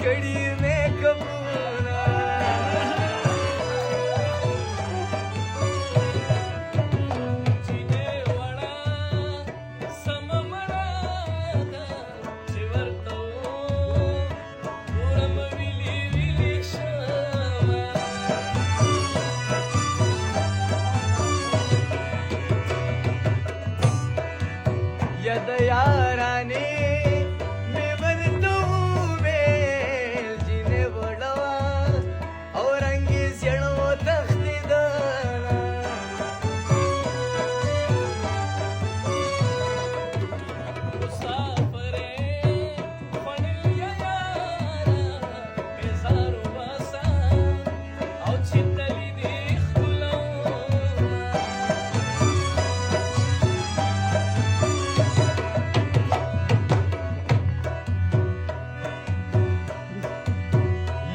کړي میکاپونه یا د یارانې مې ورته وویل جینې وړه وه او رنګ یې زیړ وتښتېدله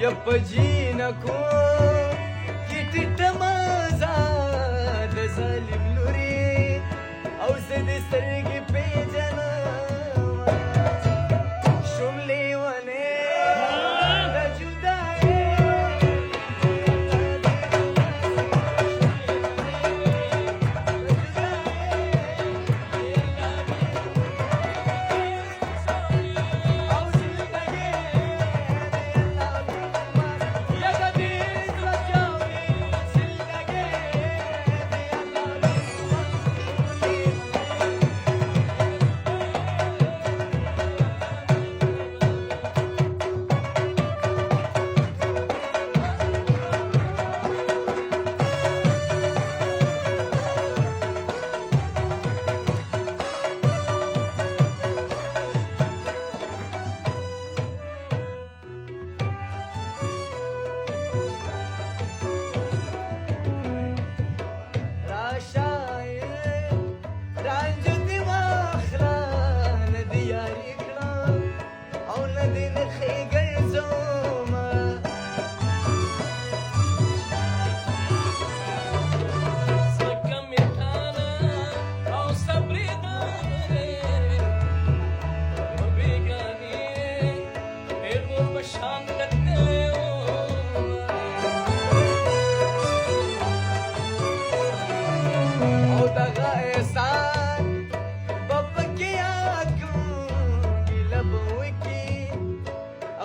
یا په جینکو کې ټیټه مازه د ظالم لورې او زه د سترګې پېژنم شوم لیونی د جدایۍ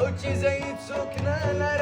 او چې زه هېڅوک نه لرم